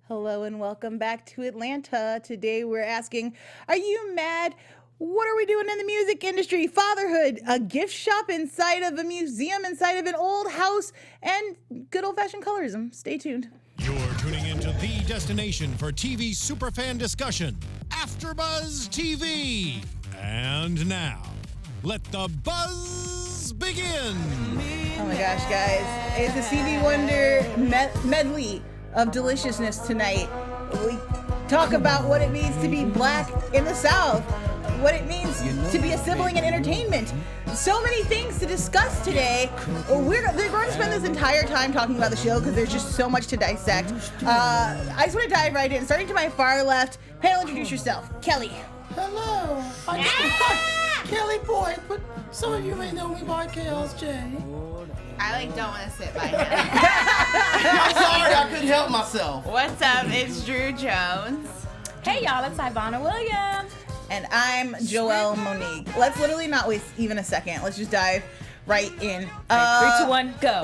Hello and welcome back to Atlanta. Today we're asking, are you mad? What are we doing in the music industry? Fatherhood, a gift shop inside of a museum, inside of an old house, and good old-fashioned colorism. Stay tuned. You're tuning into the destination for TV superfan discussion, AfterBuzz TV. And now, let the buzz begin. Oh my gosh, guys. It's a Stevie Wonder medley of deliciousness tonight. We talk about what it means to be black in the South, what it means to be a sibling in entertainment. So many things to discuss today. They're going to spend this entire time talking about the show because there's just so much to dissect. I just want to dive right in. Starting to my far left, panel, introduce yourself. Kelli. Hello, I'm Kelli Boyt, but some of you may know me by KLJ. I don't want to sit by him. I'm sorry, I couldn't help myself. What's up? It's Drew Jones. Hey y'all, it's Ivanna Williams. And I'm Joelle Monique. Let's literally not waste even a second. Let's just dive right in. 3, 2, 1, go.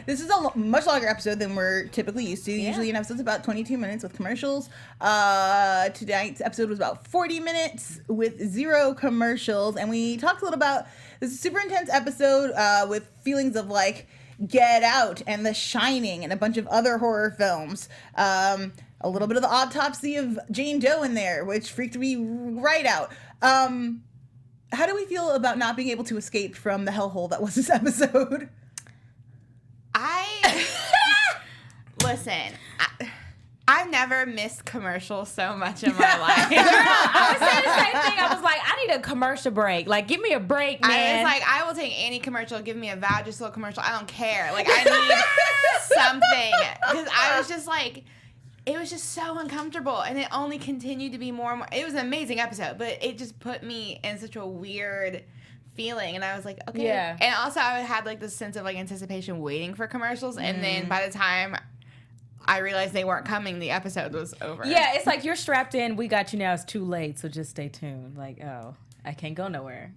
This is a much longer episode than we're typically used to. Yeah. Usually an episode's about 22 minutes with commercials. Tonight's episode was about 40 minutes with 0 commercials. And we talked a little about this is a super intense episode with feelings of like Get Out and The Shining and a bunch of other horror films. A little bit of the autopsy of Jane Doe in there, which freaked me right out. How do we feel about not being able to escape from the hellhole that was this episode? Listen, I've never missed commercials so much in my life. I was saying the same thing. I was like, I need a commercial break. Like, give me a break, man. I was like, I will take any commercial. Give me a Vagisil commercial. I don't care. Like, I need something. Because I was just like, it was just so uncomfortable. And it only continued to be more and more. It was an amazing episode, but it just put me in such a weird feeling. And I was like, okay. Yeah. And also, I had like this sense of like anticipation waiting for commercials. And then by the time I realized they weren't coming, the episode was over. Yeah, it's like you're strapped in. We got you now. It's too late, so just stay tuned. Like, oh, I can't go nowhere.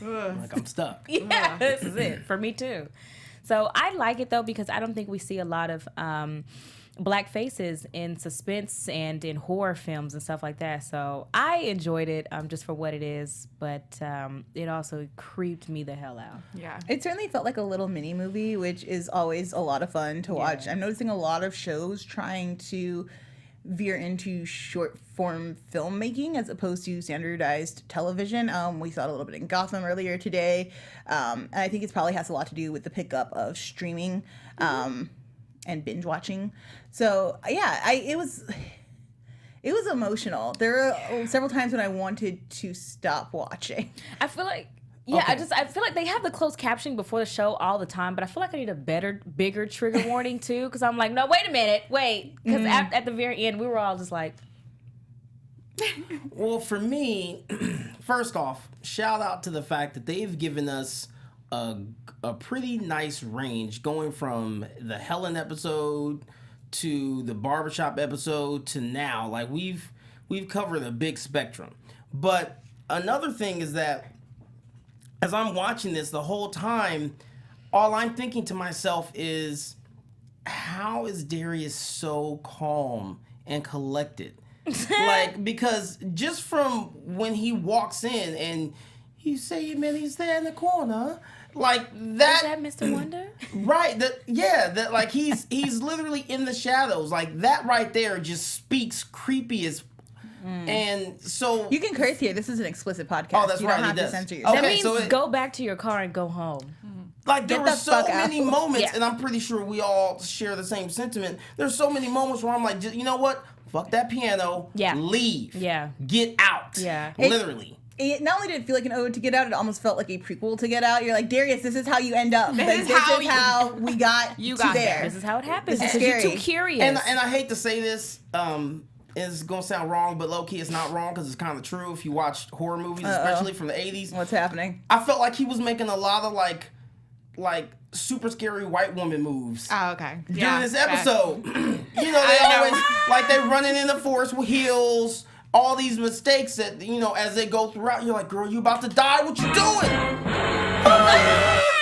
Like I'm stuck. Yeah, this is it for me too. So I like it though because I don't think we see a lot of black faces in suspense and in horror films and stuff like that. So I enjoyed it just for what it is, but it also creeped me the hell out. Yeah. It certainly felt like a little mini movie, which is always a lot of fun to watch. I'm noticing a lot of shows trying to veer into short form filmmaking as opposed to standardized television. We saw it a little bit in Gotham earlier today. And I think it probably has a lot to do with the pickup of streaming and binge watching. So yeah, it was emotional. There were several times when I wanted to stop watching. I feel like I feel like they have the closed captioning before the show all the time, but I feel like I need a bigger trigger warning too, because I'm like, no, wait a minute, because at the very end we were all just like. Well, for me, first off, shout out to the fact that they've given us a pretty nice range going from the Helen episode to the barbershop episode to now. Like we've covered a big spectrum. But another thing is that as I'm watching this the whole time, all I'm thinking to myself is, how is Darius so calm and collected? Like, because just from when he walks in and you say, man, he's there in the corner, like that. Is that Mr. Wonder? Right. That like he's literally in the shadows. Like that right there just speaks creepy as. And so You can curse here. This is an explicit podcast. Oh, that's you right, don't have he to does. censor yourself. That Okay, means so go back to your car and go home. like there Get were the so fuck many out. moments, Yeah. and I'm pretty sure we all share the same sentiment. There's so many moments where I'm like, you know what? Fuck that piano. Yeah. Leave. Yeah. Get out. Yeah. Literally. It not only did it feel like an ode to Get Out, it almost felt like a prequel to Get Out. You're like, Darius, this is how you end up. This is how we got You to got there. This is how it happens. This is Because you're scary. too curious. And I hate to say this, it's gonna sound wrong, but low key it's not wrong because it's kind of true. If you watch horror movies, especially from the 80s, What's happening? I felt like he was making a lot of like super scary white woman moves. Oh, okay. During this episode, you know, they always like they running in the forest with heels, all these mistakes that, you know, as they go throughout, you're like, girl, you about to die. What you doing?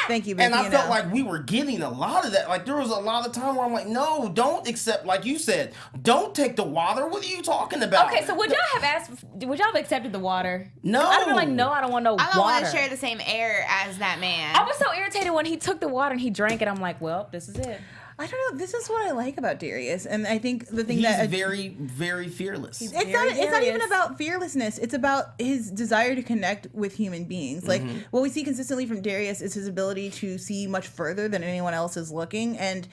Thank you, And I you felt know. like we were getting a lot of that. Like there was a lot of time where I'm like, no, don't accept. Like you said, don't take the water. What are you talking about? Okay, so would y'all have accepted the water? No. I'd have been like, no, I don't want no I don't water. want to share the same air as that man. I was so irritated when he took the water and he drank it. I'm like, well, this is it. I don't know. This is what I like about Darius, and I think the thing He's that very, very fearless. it's not even Darius. about fearlessness. It's about his desire to connect with human beings. Like what we see consistently from Darius is his ability to see much further than anyone else is looking, and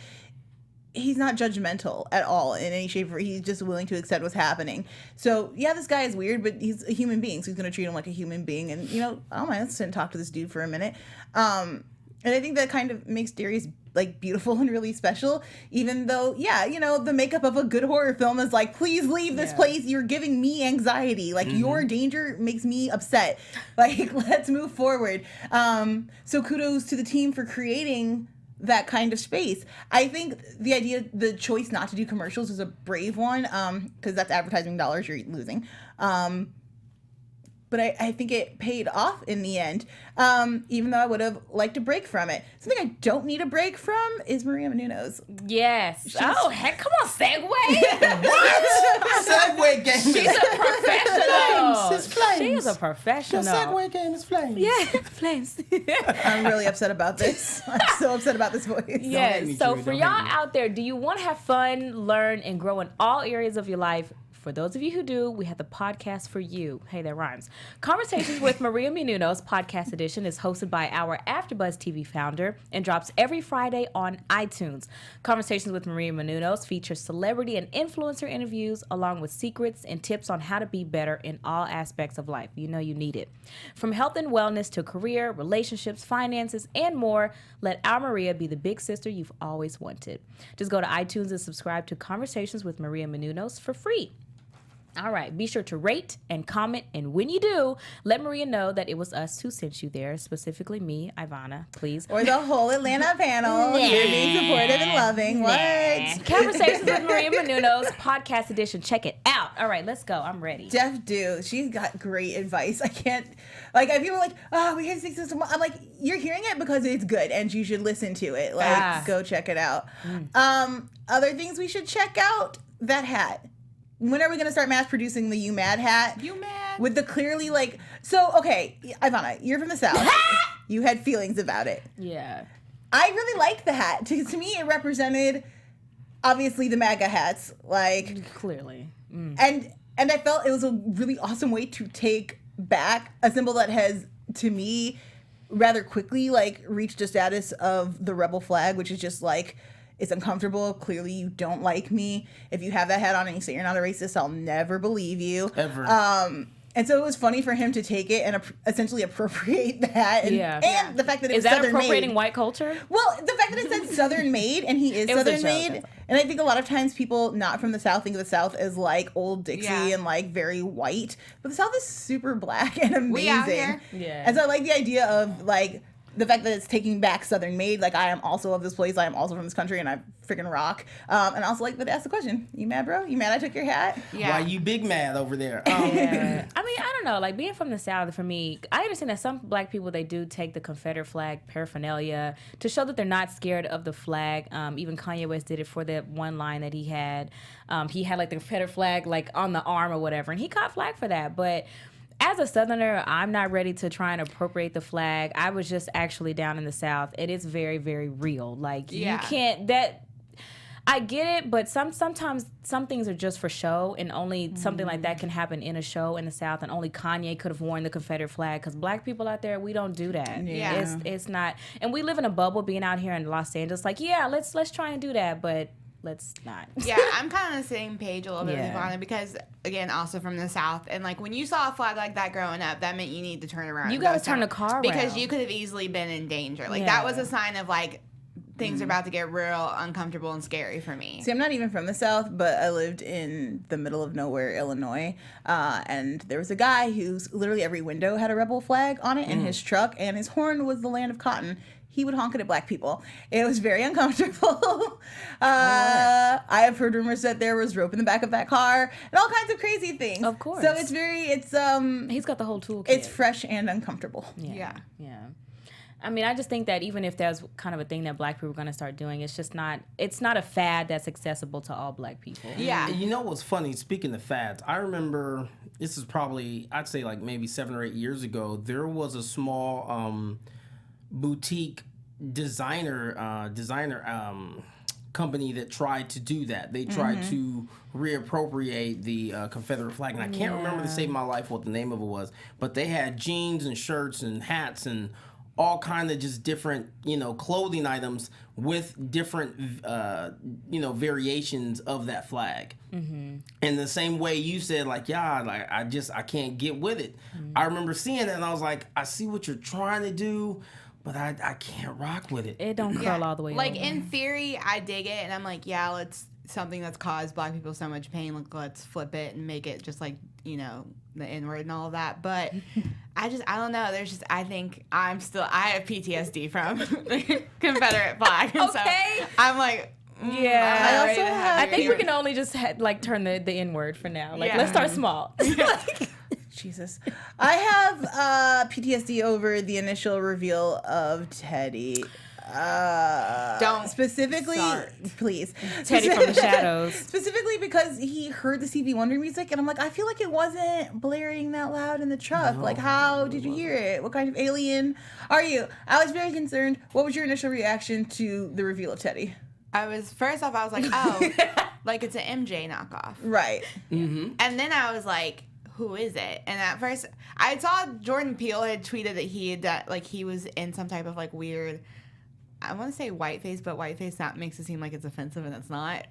he's not judgmental at all in any shape. He's just willing to accept what's happening. So yeah, this guy is weird, but he's a human being, so he's gonna treat him like a human being. And I don't mind, let's sit and talk to this dude for a minute. And I think that kind of makes Darius like beautiful and really special, even though, the makeup of a good horror film is like, please leave this place. You're giving me anxiety. Like your danger makes me upset. Like, let's move forward. So kudos to the team for creating that kind of space. I think the choice not to do commercials is a brave one, because that's advertising dollars you're losing. But I think it paid off in the end, even though I would have liked a break from it. Something I don't need a break from is Maria Menounos. Yes. Oh, heck, come on, segue. What? Segue game. She's a professional. It's flames. She is a professional. Your segue game is flames. Yeah, flames. I'm really upset about this. I'm so upset about this voice. hate me, Yes. So Drew, for don't y'all hate me. out there, do you want to have fun, learn, and grow in all areas of your life? For those of you who do, we have the podcast for you. Hey, that rhymes. Conversations with Maria Menounos podcast edition is hosted by our AfterBuzz TV founder and drops every Friday on iTunes. Conversations with Maria Menounos features celebrity and influencer interviews along with secrets and tips on how to be better in all aspects of life. You know you need it. From health and wellness to career, relationships, finances, and more, let our Maria be the big sister you've always wanted. Just go to iTunes and subscribe to Conversations with Maria Menounos for free. All right, be sure to rate and comment, and when you do, let Maria know that it was us who sent you there, specifically me, Ivanna, please. Or the whole Atlanta panel. You're being supportive and loving. What? Conversations with Maria Menounos, podcast edition. Check it out. All right, let's go. I'm ready. Jeff do. She's got great advice. I can't, like, if people are like, oh, we had 6 system, I'm like, you're hearing it because it's good and you should listen to it. Like, go check it out. Other things we should check out, that hat. When are we going to start mass producing the You Mad hat? You mad? With the clearly, like, so, okay, Ivana, you're from the South. You had feelings about it. Yeah. I really liked the hat. To me, it represented, obviously, the MAGA hats. Like, Clearly. and I felt it was a really awesome way to take back a symbol that has, to me, rather quickly, like, reached a status of the rebel flag, which is just like, it's uncomfortable. Clearly, you don't like me. If you have that hat on and you say you're not a racist, I'll never believe you. Ever. And so it was funny for him to take it and essentially appropriate that. And, Yeah. and the fact that it Is was that Southern appropriating made. white culture? Well, the fact that it said Southern made and he is It was a Southern joke, made. that's all. And I think a lot of times people not from the South think of the South as like old Dixie Yeah. and like very white. But the South is super black and amazing. We out here. Yeah. And so I like the idea of like the fact that it's taking back Southern made. Like, I am also of this place. I am also from this country and I freaking rock. And I also like that they asked the question, you mad, bro? You mad I took your hat? Yeah. Why you big mad over there? Yeah. I mean, I don't know. Like, being from the South, for me, I understand that some black people, they do take the Confederate flag paraphernalia to show that they're not scared of the flag. Even Kanye West did it for that one line that he had. He had, like, the Confederate flag, like, on the arm or whatever, and he caught flag for that. But as a Southerner, I'm not ready to try and appropriate the flag. I was just actually down in the South. It is very, very real. Like, Yeah. you can't... I get it, but sometimes some things are just for show, and only something like that can happen in a show in the South, and only Kanye could have worn the Confederate flag, because black people out there, we don't do that. Yeah. It's not, and we live in a bubble being out here in Los Angeles. Like, yeah, let's try and do that, but let's not. Yeah, I'm kind of on the same page a little bit with Yeah. Ivana because, again, also from the South. And, like, when you saw a flag like that growing up, that meant you need to turn around. You and gotta go turn the somewhere. car Because around. you could have easily been in danger. Like, Yeah. that was a sign of, like, things are about to get real uncomfortable and scary for me. See, I'm not even from the South, but I lived in the middle of nowhere, Illinois. And there was a guy whose literally every window had a rebel flag on it in his truck, and his horn was the land of cotton. He would honk it at black people. It was very uncomfortable. I have heard rumors that there was rope in the back of that car and all kinds of crazy things. Of course. So it's He's got the whole toolkit. it's fresh and uncomfortable. Yeah. Yeah. I mean, I just think that even if there's kind of a thing that black people are going to start doing, it's not a fad that's accessible to all black people. Yeah. You know what's funny? Speaking of fads, I remember this is probably, I'd say like maybe 7 or 8 years ago, there was a small boutique designer company that tried to do that. They tried to reappropriate the Confederate flag, and I can't remember to save my life what the name of it was, but they had jeans and shirts and hats and all kind of just different, clothing items with different, variations of that flag. Mm-hmm. In the same way you said, like, I can't get with it. Mm-hmm. I remember seeing it, and I was like, I see what you're trying to do, but I can't rock with it. It don't curl all the way Like, over. in theory, I dig it, and I'm like, yeah, let's something that's caused black people so much pain, let's flip it and make it just like, the N-word and all of that. But I don't know. I think I have PTSD from the Confederate flag. And Okay. So I'm like, yeah. I think we we're can only just turn the N-word for now. Like, Yeah. let's start small. Jesus. I have PTSD over the initial reveal of Teddy. Don't specifically, start. please. Teddy from the shadows. Specifically because he heard the Stevie Wonder music, and I'm like, I feel like it wasn't blaring that loud in the truck. Like, how did you hear it? What kind of alien are you? I was very concerned. What was your initial reaction to the reveal of Teddy? I was like, oh, like it's an MJ knockoff. Right. Mm-hmm. And then I was like, who is it? And at first, I saw Jordan Peele had tweeted that he had done, like, he was in some type of like weird, I want to say whiteface, but whiteface makes it seem like it's offensive, and it's not.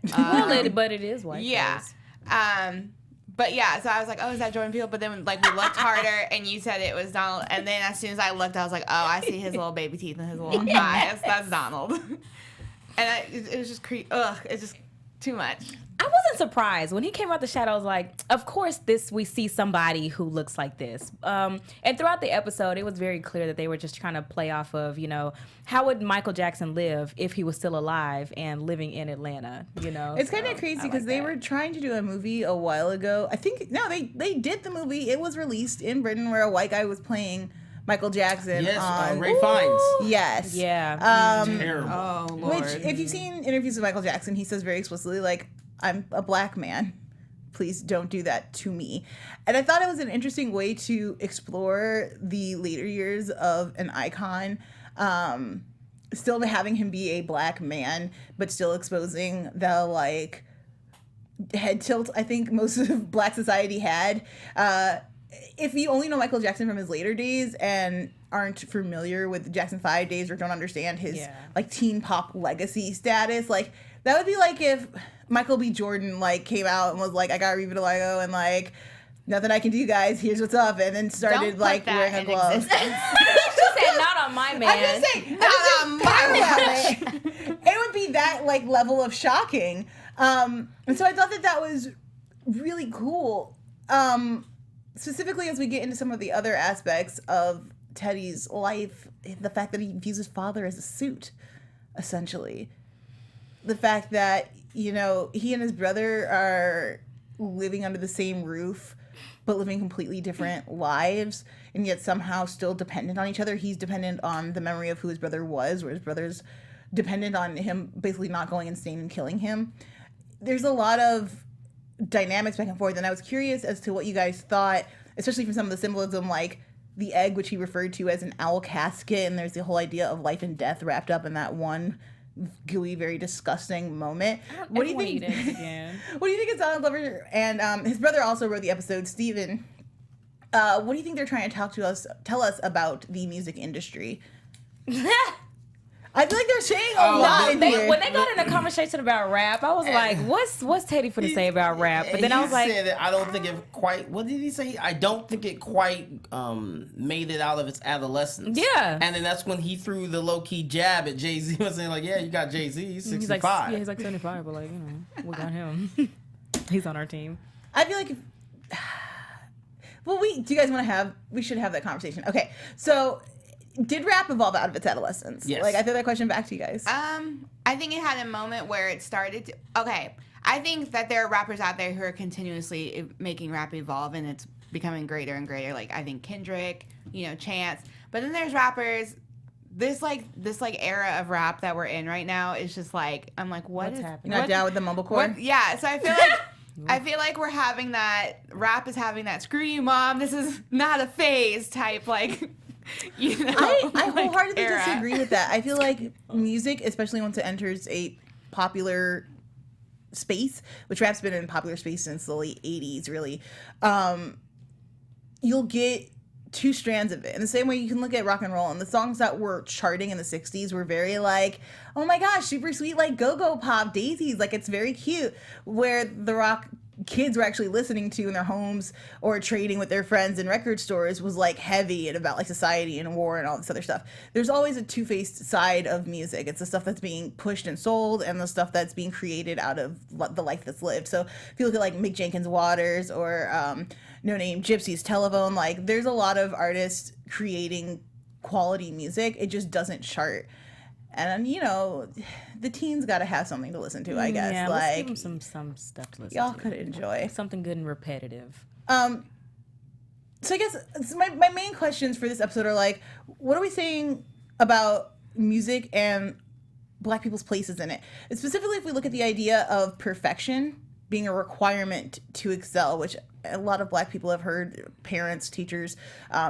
But it is whiteface. Yeah. But yeah, so I was like, oh, is that Jordan Peele? But then like we looked harder, and you said it was Donald. And then as soon as I looked, I was like, oh, I see his little baby teeth and his little eyes. That's Donald. And it was just it's just too much. I wasn't surprised when he came out the shadow. I was like, of course, we see somebody who looks like this. And throughout the episode, it was very clear that they were just trying to play off of, how would Michael Jackson live if he was still alive and living in Atlanta? It's kind of crazy because they were trying to do a movie a while ago. I think they did the movie. It was released in Britain where a white guy was playing Michael Jackson. Yes, Ray Fiennes. Yes. Yeah. Terrible. Oh, Lord. Which, if you've seen interviews with Michael Jackson, he says very explicitly, like, I'm a black man. Please don't do that to me. And I thought it was an interesting way to explore the later years of an icon, still having him be a black man, but still exposing the, like, head tilt I think most of black society had. If you only know Michael Jackson from his later days and aren't familiar with the Jackson 5 days or don't understand his like teen pop legacy status, like that would be like if Michael B. Jordan like came out and was like, I got revitiligo and like nothing I can do, guys. Here's what's up, and then started like wearing a glove. She said, "Not on my man." I'm just saying, not on my man. It would be that like level of shocking, and so I thought that was really cool. Specifically, as we get into some of the other aspects of Teddy's life, the fact that he views his father as a suit, essentially. The fact that, he and his brother are living under the same roof, but living completely different lives, and yet somehow still dependent on each other. He's dependent on the memory of who his brother was, where his brother's dependent on him basically not going insane and killing him. There's a lot of dynamics back and forth, and I was curious as to what you guys thought, especially from some of the symbolism, like the egg, which he referred to as an owl casket, and there's the whole idea of life and death wrapped up in that one gooey, very disgusting moment. What do you think? What do you think is Donald Glover and his brother also wrote the episode, Steven? What do you think they're trying to tell us about the music industry? I feel like they're saying a lot in here. When they got in a conversation about rap, I was like, what's Teddy finna say about rap? But then I was like, said I don't think it quite, what did he say? I don't think it quite made it out of its adolescence. Yeah. And then that's when he threw the low-key jab at Jay-Z. He was saying like, yeah, you got Jay-Z, he's 65. He's like 75, but like, we got him. He's on our team. I feel like do you guys want to we should have that conversation. Okay, so did rap evolve out of its adolescence? Yes. Like, I throw that question back to you guys. I think it had a moment where it started to, okay, I think that there are rappers out there who are continuously making rap evolve, and it's becoming greater and greater. Like, I think Kendrick, Chance. But then there's rappers this era of rap that we're in right now is just like, I'm like, What's happening? You're not down with the mumblecore? Yeah, so I feel like we're having that, rap is having that, screw you, mom, this is not a phase type, like, you know. I like, wholeheartedly era. disagree with that. I feel like music, especially once it enters a popular space, which rap's been in popular space since the late 80s, really, you'll get two strands of it. In the same way you can look at rock and roll, and the songs that were charting in the 60s were very like, oh my gosh, super sweet, like go-go pop, daisies, like it's very cute, where the rock kids were actually listening to in their homes or trading with their friends in record stores was like heavy and about like society and war and all this other stuff. There's always a two-faced side of music. It's the stuff that's being pushed and sold and the stuff that's being created out of the life that's lived. So if you look at like Mick Jenkins' Waters or No Name Gypsy's Telephone, like there's a lot of artists creating quality music. It just doesn't chart. And, you know, the teens got to have something to listen to, I guess. Yeah, like, let's give them some stuff to listen y'all to. could enjoy. Something good and repetitive. So I guess my main questions for this episode are like, what are we saying about music and Black people's places in it? And specifically, if we look at the idea of perfection being a requirement to excel, which a lot of Black people have heard parents, teachers,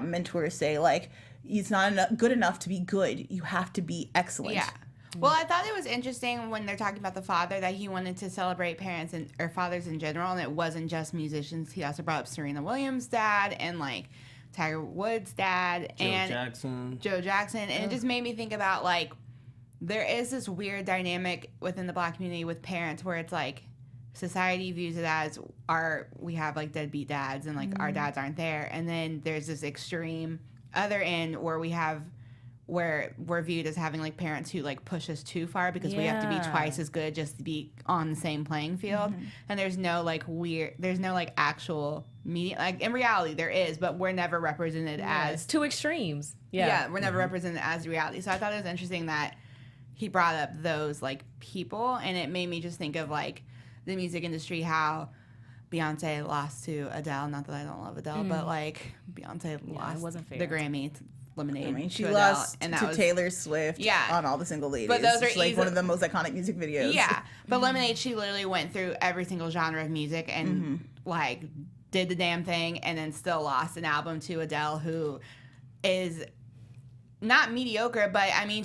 mentors say, like, it's not good enough to be good. You have to be excellent. Yeah. Well, I thought it was interesting when they're talking about the father that he wanted to celebrate parents or fathers in general, and it wasn't just musicians. He also brought up Serena Williams' dad and like Tiger Woods' dad and Joe Jackson, and it just made me think about like there is this weird dynamic within the Black community with parents where it's like society views it as we have like deadbeat dads and like our dads aren't there, and then there's this extreme other end where where we're viewed as having like parents who like push us too far because we have to be twice as good just to be on the same playing field. And there's no like actual media, like in reality there is, but we're never represented as two extremes. We're never represented as reality. So I thought it was interesting that he brought up those like people, and it made me just think of like the music industry, how Beyonce lost to Adele. Not that I don't love Adele, but like Beyonce lost it wasn't fair. the Grammy to Lemonade. I mean, she to lost Adele, and that to was, Taylor Swift on All the Single Ladies. But those are like one of the most iconic music videos. Yeah, but Lemonade, she literally went through every single genre of music and like did the damn thing, and then still lost an album to Adele, who is not mediocre, but I mean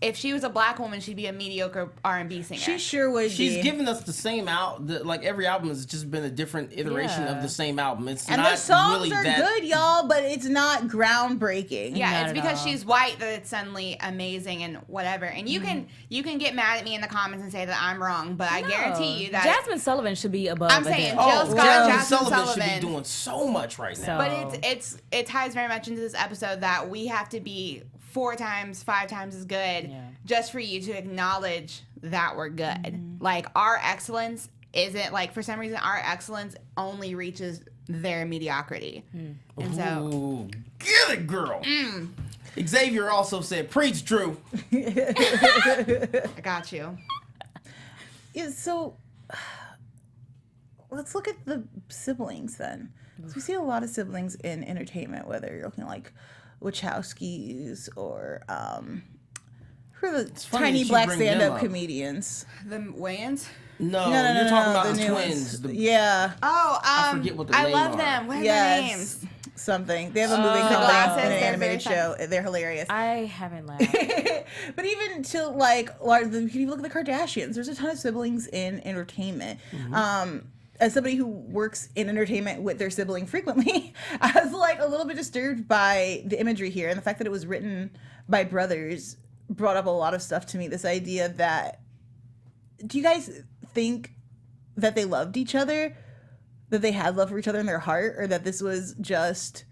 if she was a Black woman, she'd be a mediocre R&B singer. She sure would. She's given us the same like every album has just been a different iteration of the same album. It's and not the songs really are that good, y'all, but it's not groundbreaking. Yeah, Not it's at because all. she's white that it's suddenly amazing and whatever. And you can get mad at me in the comments and say that I'm wrong, but I guarantee you that Jasmine Sullivan should be above. I'm saying Adele. Jill Scott, Jasmine Sullivan should Sullivan be doing so much right now. But it ties very much into this episode that we have to be 4 times, 5 times as good just for you to acknowledge that we're good. Like our excellence isn't like, for some reason our excellence only reaches their mediocrity. And so ooh, get it, girl. Xavier also said, "Preach, Drew." I got you. Yeah, so let's look at the siblings then. So we see a lot of siblings in entertainment, whether you're looking like Wachowskis or who are the funny tiny that you Black bring them stand-up up. comedians? The Wayans? No, you're talking about the new twins. ones. Yeah. Oh, I forget what their I names love are. them. What are their names? Something. They have a movie coming glasses, and an they're animated very show. They're hilarious. I haven't laughed. But even to like, you can even look at the Kardashians. There's a ton of siblings in entertainment. As somebody who works in entertainment with their sibling frequently, I was like a little bit disturbed by the imagery here, and the fact that it was written by brothers brought up a lot of stuff to me. This idea that, do you guys think that they loved each other, that they had love for each other in their heart, or that this was just,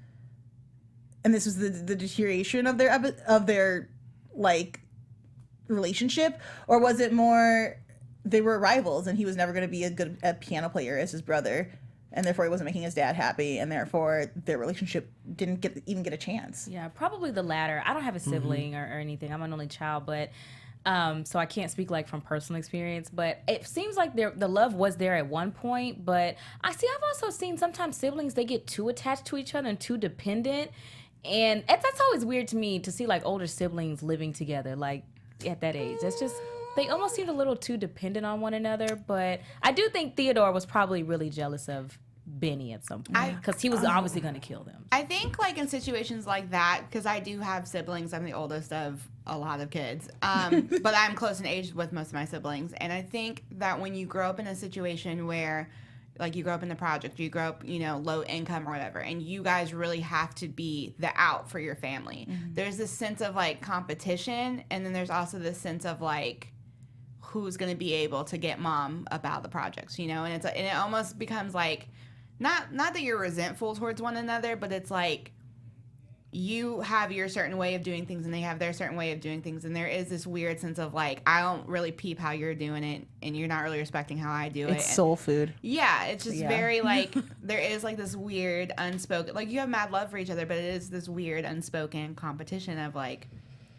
and this was the deterioration of their like relationship, or was it more they were rivals and he was never going to be a piano player as his brother, and therefore he wasn't making his dad happy, and therefore their relationship didn't even get a chance? Yeah, probably the latter. I don't have a sibling or anything. I'm an only child, but so I can't speak like from personal experience, but it seems like the love was there at one point. But I've also seen sometimes siblings, they get too attached to each other and too dependent, And that's always weird to me to see like older siblings living together, like at that age. That's just, they almost seemed a little too dependent on one another. But I do think Theodore was probably really jealous of Benny at some point because he was obviously going to kill them. I think like in situations like that, because I do have siblings, I'm the oldest of a lot of kids, but I'm close in age with most of my siblings, and I think that when you grow up in a situation where like you grow up in the project, you grow up, you know, low income or whatever, and you guys really have to be the out for your family. There's this sense of like competition, and then there's also this sense of like who's going to be able to get mom about the projects, you know, and it almost becomes like not that you're resentful towards one another, but it's like you have your certain way of doing things and they have their certain way of doing things, and there is this weird sense of like I don't really peep how you're doing it and you're not really respecting how I do it. It's soul food. Yeah, it's just very like there is like this weird unspoken, like you have mad love for each other, but it is this weird unspoken competition of like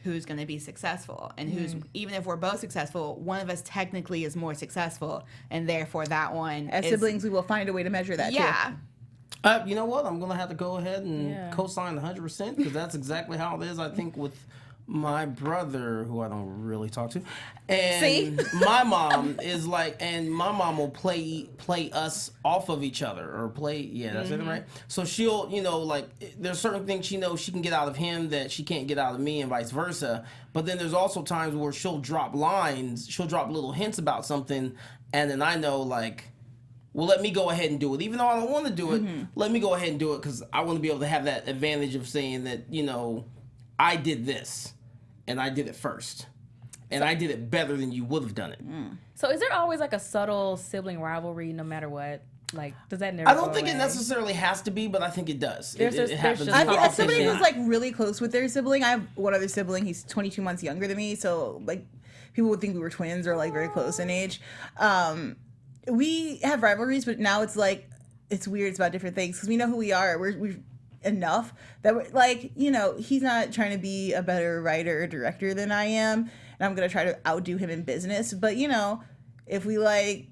who's going to be successful and who's, even if we're both successful, one of us technically is more successful, and therefore that one As siblings, we will find a way to measure that too. You know what? I'm going to have to go ahead and co-sign 100% because that's exactly how it is, I think, with my brother, who I don't really talk to. And my mom is like, and my mom will play us off of each other or play, that's it, right? So she'll, you know, like, there's certain things she knows she can get out of him that she can't get out of me and vice versa. But then there's also times where she'll drop lines, she'll drop little hints about something, and then I know, like, well, let me go ahead and do it. Even though I don't want to do it, let me go ahead and do it because I want to be able to have that advantage of saying that, you know, I did this and I did it first. And I did it better than you would have done it. So is there always like a subtle sibling rivalry no matter what? Like, does that never I don't go think away? it necessarily has to be, but I think it does. There's It happens. just I think a competition. sibling who's like really close with their sibling. I have one other sibling. He's 22 months younger than me, so like people would think we were twins or like very close in age. We have rivalries, but now it's like it's weird. It's about different things because we know who we are. We're enough that we're like, you know, he's not trying to be a better writer or director than I am, and I'm gonna try to outdo him in business. But you know, if we like,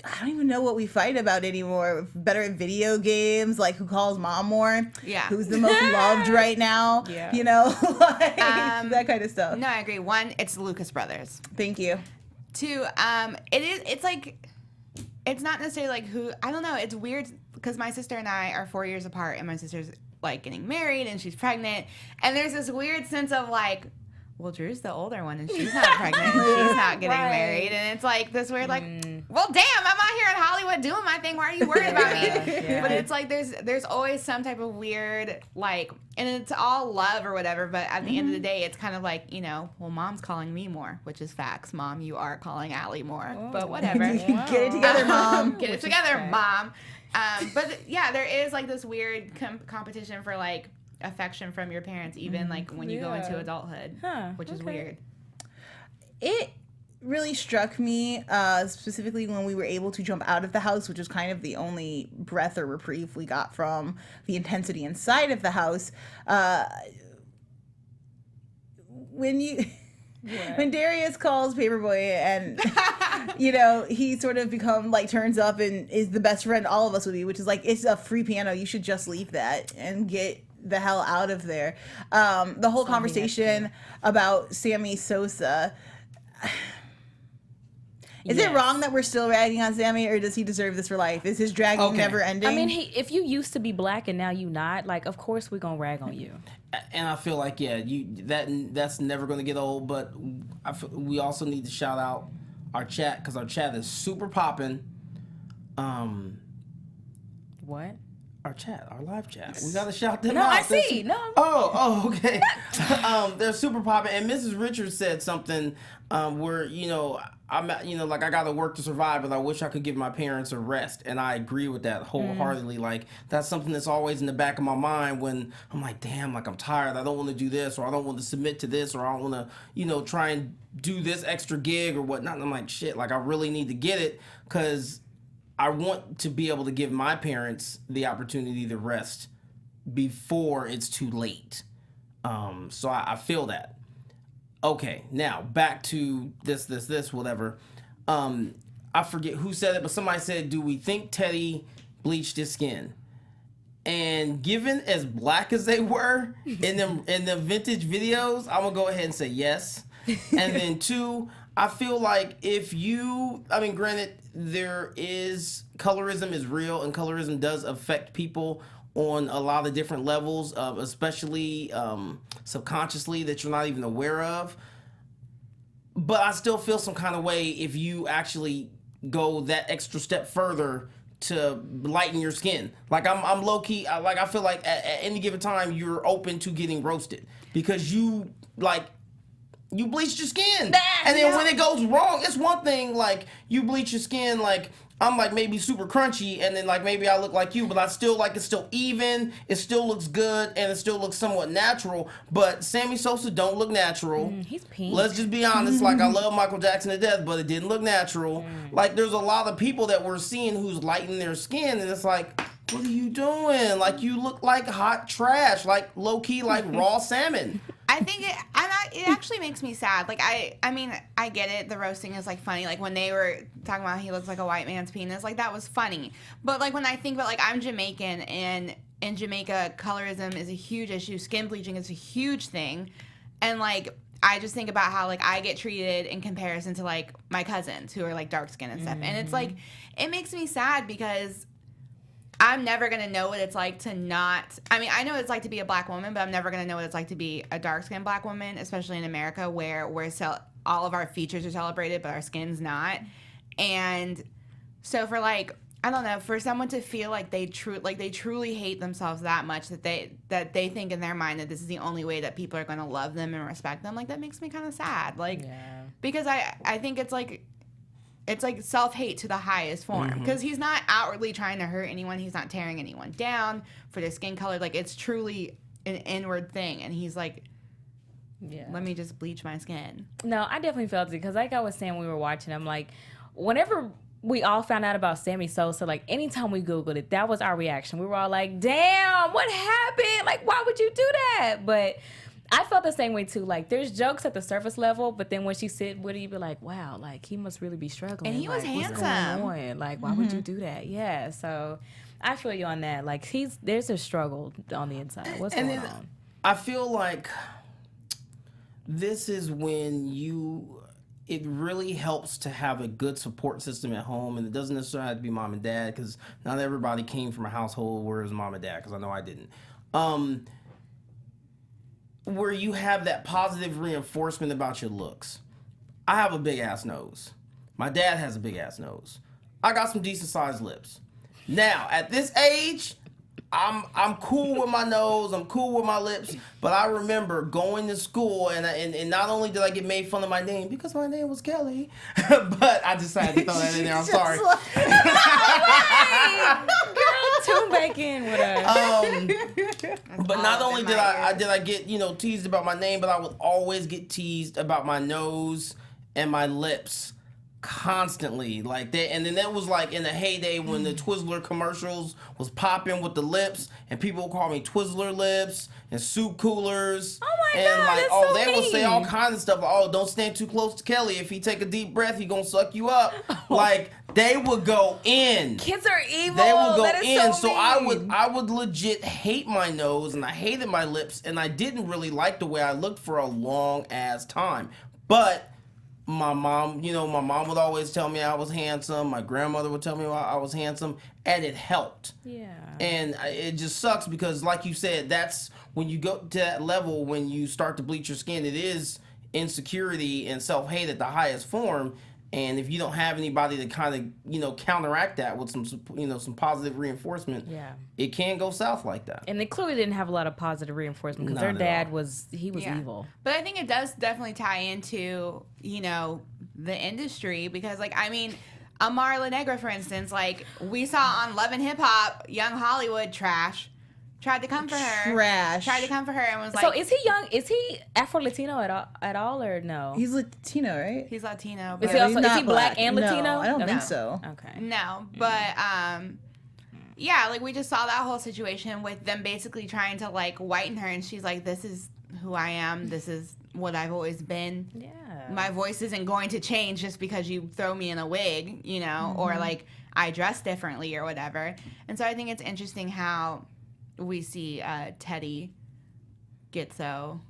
I don't even know what we fight about anymore. Better at video games, like who calls mom more? Yeah. Who's the most loved right now? Yeah. You know, like that kind of stuff. No, I agree. One, it's the Lucas brothers. Thank you. Two, it's like, it's not necessarily like who, I don't know, it's weird because my sister and I are 4 years apart, and my sister's like getting married and she's pregnant, and there's this weird sense of like, well, Drew's the older one and she's not pregnant and she's not getting married, and it's like this weird like, well, damn, I'm out here in Hollywood doing my thing, why are you worried about me? But it's like there's always some type of weird like, and it's all love or whatever, but at the end of the day it's kind of like, you know, well, mom's calling me more, which is facts. Mom, you are calling Allie more, but whatever. Get it together, mom. Get it together, mom. But yeah, there is like this weird competition for like affection from your parents, even like when you go into adulthood, which is weird. It really struck me specifically when we were able to jump out of the house, which was kind of the only breath or reprieve we got from the intensity inside of the house. When Darius calls Paperboy and, you know, he sort of turns up and is the best friend all of us would be, which is like, it's a free piano. You should just leave that and get the hell out of there. The whole conversation about Sammy Sosa. Is it wrong that we're still ragging on Sammy, or does he deserve this for life? Is his dragging never ending? I mean, if you used to be black and now you not, like, of course we're gonna rag on you. And I feel like that's never going to get old. But we also need to shout out our chat because our chat is super popping. What? Our chat, our live chat. We gotta shout them No, out. I see. No. Oh, okay. They're super popping. And Mrs. Richards said something where, you know, like I gotta work to survive, but I wish I could give my parents a rest. And I agree with that wholeheartedly. Like that's something that's always in the back of my mind when I'm like, damn, like I'm tired. I don't want to do this, or I don't want to submit to this, or I don't want to, you know, try and do this extra gig or whatnot. And I'm like, shit, like I really need to get it because I want to be able to give my parents the opportunity to rest before it's too late. So I feel that. Okay, now back to this, whatever. I forget who said it, but somebody said, do we think Teddy bleached his skin? And given as black as they were in the vintage videos, I'm gonna go ahead and say yes. And then 2, I feel like granted, colorism is real, and colorism does affect people on a lot of different levels, especially subconsciously that you're not even aware of. But I still feel some kind of way if you actually go that extra step further to lighten your skin. Like I'm low key. I feel like at any given time you're open to getting roasted because you bleached your skin. And then when it goes wrong, it's one thing like you bleach your skin like I'm like maybe super crunchy and then like maybe I look like you, but I still like it's still even, it still looks good and it still looks somewhat natural. But Sammy Sosa don't look natural. He's pink. Let's just be honest, like I love Michael Jackson to death, but it didn't look natural. Like there's a lot of people that we're seeing who's lightening their skin and it's like, what are you doing? Like you look like hot trash, like low key like raw salmon. I think it actually makes me sad. Like I mean, I get it. The roasting is like funny. Like when they were talking about he looks like a white man's penis, like that was funny. But like when I think about like I'm Jamaican and in Jamaica, colorism is a huge issue. Skin bleaching is a huge thing, and like I just think about how like I get treated in comparison to like my cousins who are like dark skinned and stuff, and it's like it makes me sad because I'm never going to know what it's like to not... I mean, I know what it's like to be a black woman, but I'm never going to know what it's like to be a dark-skinned black woman, especially in America where all of our features are celebrated, but our skin's not. And so for, like, I don't know, for someone to feel like they truly hate themselves that much that they think in their mind that this is the only way that people are going to love them and respect them, like, that makes me kind of sad. Like, because I think it's like self-hate to the highest form because he's not outwardly trying to hurt anyone. He's not tearing anyone down for their skin color. Like it's truly an inward thing. And he's like, let me just bleach my skin. No, I definitely felt it because like I was saying when we were watching, I'm like, whenever we all found out about Sammy Sosa, like anytime we Googled it, that was our reaction. We were all like, damn, what happened? Like, why would you do that? But I felt the same way too. Like, there's jokes at the surface level, but then when she sit with it, you be like, wow, like he must really be struggling. And he was like, handsome. What's going on? Like, why would you do that? Yeah. So I feel you on that. Like, there's a struggle on the inside. What's going on? I feel like this is when it really helps to have a good support system at home, and it doesn't necessarily have to be mom and dad because not everybody came from a household where it was mom and dad because I know I didn't. Where you have that positive reinforcement about your looks. I have a big ass nose. My dad has a big ass nose. I got some decent sized lips. Now, at this age, I'm cool with my nose, I'm cool with my lips, but I remember going to school and not only did I get made fun of my name because my name was Kelly, but I decided to throw that in there. I'm sorry. Girl, tune back in with us. But not only did I get teased about my name, but I would always get teased about my nose and my lips. Constantly like that, and then that was like in the heyday when the Twizzler commercials was popping with the lips, and people would call me Twizzler lips and soup coolers. Oh my and God, like, that's oh, so they would say mean. all kinds of stuff. Like, oh, don't stand too close to Kelly. If he take a deep breath, he gonna suck you up. Like they would go in. Kids are evil. They would go that is in. So mean. I would legit hate my nose, and I hated my lips, and I didn't really like the way I looked for a long ass time. But my mom would always tell me I was handsome. My grandmother would tell me I was handsome, and it helped. Yeah. And it just sucks because, like you said, that's when you go to that level, when you start to bleach your skin, it is insecurity and self-hate at the highest form. And if you don't have anybody to kind of, counteract that with some positive reinforcement, it can go south like that. And they clearly didn't have a lot of positive reinforcement because their dad was evil. But I think it does definitely tie into, the industry because, like, I mean, Amar La Negra, for instance, like, we saw on Love and Hip Hop, Young Hollywood tried to come for her. Tried to come for her and was like... So is he young? Is he Afro-Latino at all or no? He's Latino, right? He's Latino. Is But he black and Latino? No, I don't think so. Okay. No, but yeah, like we just saw that whole situation with them basically trying to like whiten her, and she's like, "This is who I am. This is what I've always been. Yeah. My voice isn't going to change just because you throw me in a wig, or like I dress differently or whatever." And so I think it's interesting how we see Teddy get so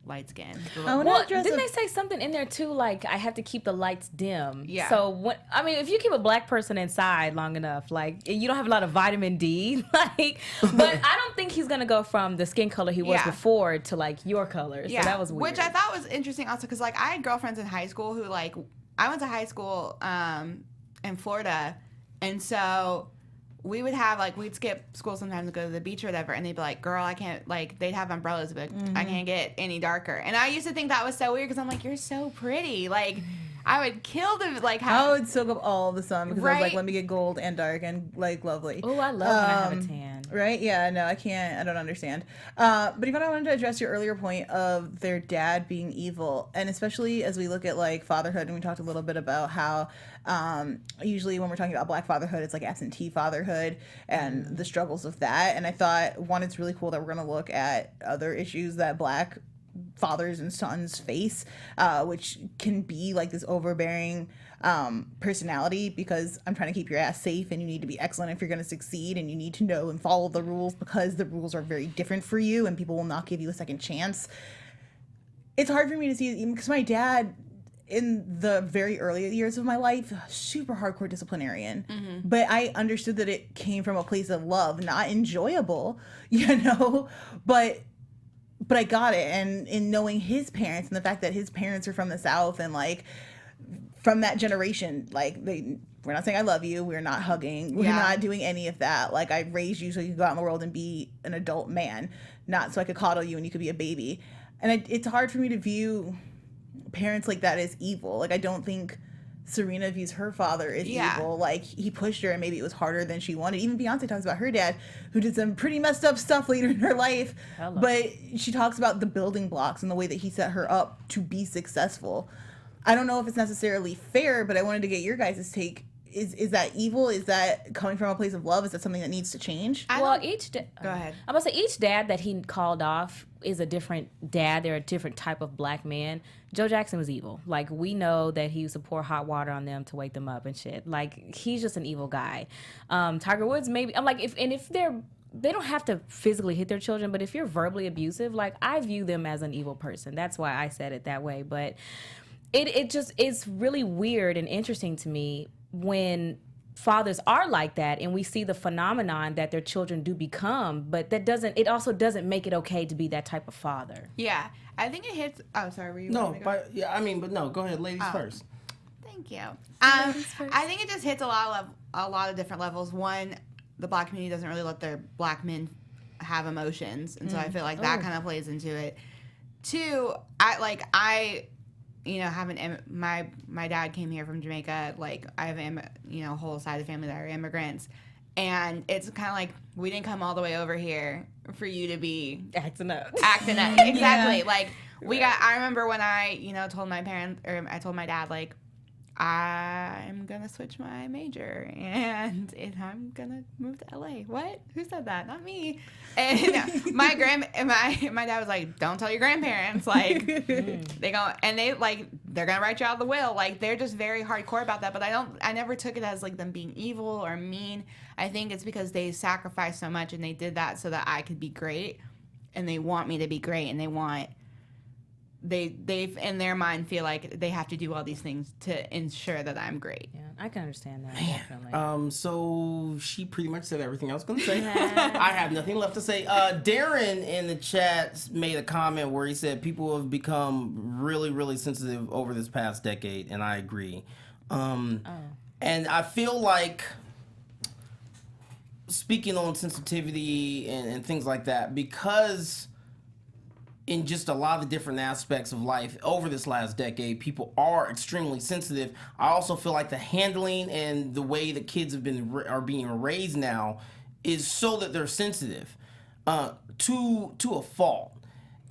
light skinned. Well, didn't they say something in there too? Like, I have to keep the lights dim. Yeah. So if you keep a black person inside long enough, like, you don't have a lot of vitamin D, like, but I don't think he's gonna go from the skin color he was before to like your color. So that was weird. Which I thought was interesting also because like I had girlfriends in high school who like I went to high school in Florida, and so we would have like we'd skip school sometimes to go to the beach or whatever, and they'd be like, "Girl, I can't." Like they'd have umbrellas, but I can't get any darker. And I used to think that was so weird because I'm like, "You're so pretty." Like I would kill to like I would soak up all the sun because I was like, Right. let me get gold and dark and like lovely. Oh, I love when I have a tan. Right? Yeah, no, I can't. I don't understand. But Ivanna, I wanted to address your earlier point of their dad being evil. And especially as we look at like fatherhood, and we talked a little bit about how usually when we're talking about black fatherhood, it's like absentee fatherhood and the struggles of that. And I thought, one, it's really cool that we're going to look at other issues that black fathers and sons face, which can be like this overbearing personality, because I'm trying to keep your ass safe and you need to be excellent if you're going to succeed, and you need to know and follow the rules because the rules are very different for you and people will not give you a second chance. It's hard for me to see because my dad, in the very early years of my life, super hardcore disciplinarian, but I understood that it came from a place of love, not enjoyable, but I got it. And in knowing his parents and the fact that his parents are from the South and like from that generation, like we're not saying I love you, we're not hugging, we're not doing any of that. Like, I raised you so you could go out in the world and be an adult man, not so I could coddle you and you could be a baby. And it's hard for me to view parents like that as evil. Like, I don't think Serena views her father as evil. Like, he pushed her and maybe it was harder than she wanted. Even Beyonce talks about her dad, who did some pretty messed up stuff later in her life. But she talks about the building blocks and the way that he set her up to be successful. I don't know if it's necessarily fair, but I wanted to get your guys' take. Is that evil? Is that coming from a place of love? Is that something that needs to change? Go ahead. I'm gonna say each dad that he called off is a different dad. They're a different type of black man. Joe Jackson was evil. Like, we know that he used to pour hot water on them to wake them up and shit. Like, he's just an evil guy. Tiger Woods, maybe. I'm like, if they don't have to physically hit their children, but if you're verbally abusive, like, I view them as an evil person. That's why I said it that way. But it's really weird and interesting to me when fathers are like that and we see the phenomenon that their children do become, but it also doesn't make it okay to be that type of father. Yeah, I think it hits. Oh, sorry, were you? No, but no. Go ahead, ladies first. Thank you. I think it just hits a lot of different levels. One, the black community doesn't really let their black men have emotions, and so I feel like that kind of plays into it. Two, my dad came here from Jamaica. Like, I have a whole side of the family that are immigrants, and it's kind of like we didn't come all the way over here for you to be acting up. Exactly. Yeah. Like, I remember when I told my parents, or I told my dad, like, I'm gonna switch my major and I'm gonna move to LA. What? Who said that? Not me. And my dad was like, don't tell your grandparents. Like, they're gonna write you out of the will. Like, they're just very hardcore about that. But I never took it as like them being evil or mean. I think it's because they sacrificed so much and they did that so that I could be great, and they want me to be great, and they in their mind feel like they have to do all these things to ensure that I'm great. Yeah, I can understand that. Definitely. So she pretty much said everything I was going to say. I have nothing left to say. Darren in the chat made a comment where he said people have become really, really sensitive over this past decade, and I agree. And I feel like, speaking on sensitivity and things like that, because in just a lot of different aspects of life over this last decade, people are extremely sensitive. I also feel like the handling and the way that kids are being raised now is so that they're sensitive to a fault.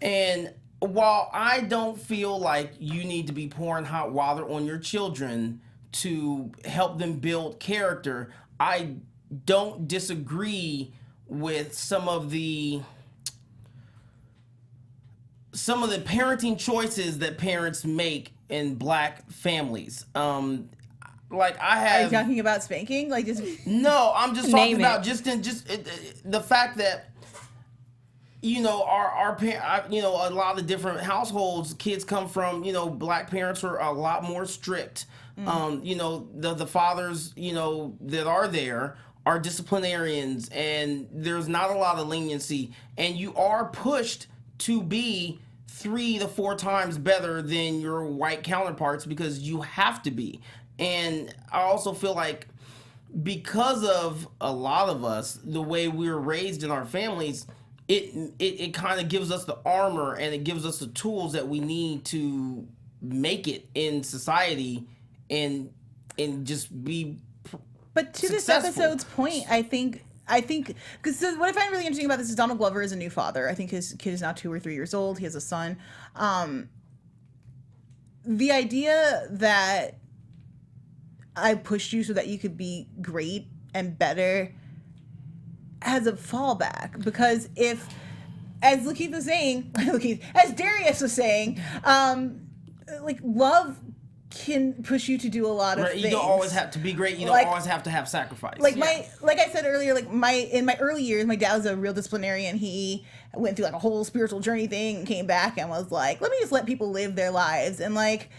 And while I don't feel like you need to be pouring hot water on your children to help them build character, I don't disagree with some of the parenting choices that parents make in black families. Like, I have. Are you talking about spanking? Like, just no, I'm just talking about the fact that you know, our you know, a lot of different households, kids come from, you know, black parents are a lot more strict. You know, the fathers, you know, that are there are disciplinarians, and there's not a lot of leniency, and you are pushed to be 3 to 4 times better than your white counterparts because you have to be. And I also feel like because of a lot of us, the way we were raised in our families, it kind of gives us the armor and it gives us the tools that we need to make it in society and just be But to successful. this episode's point, I think because what I find really interesting about this is Donald Glover is a new father. I think his kid is now 2 or 3 years old. He has a son. The idea that I pushed you so that you could be great and better has a fallback, because if, as Lakeith was saying, as Darius was saying, like love can push you to do a lot of things. You don't always have to be great. You don't always have to have sacrifice. Like like I said earlier, like in my early years, my dad was a real disciplinarian. He went through like a whole spiritual journey thing and came back and was like, let me just let people live their lives. And like,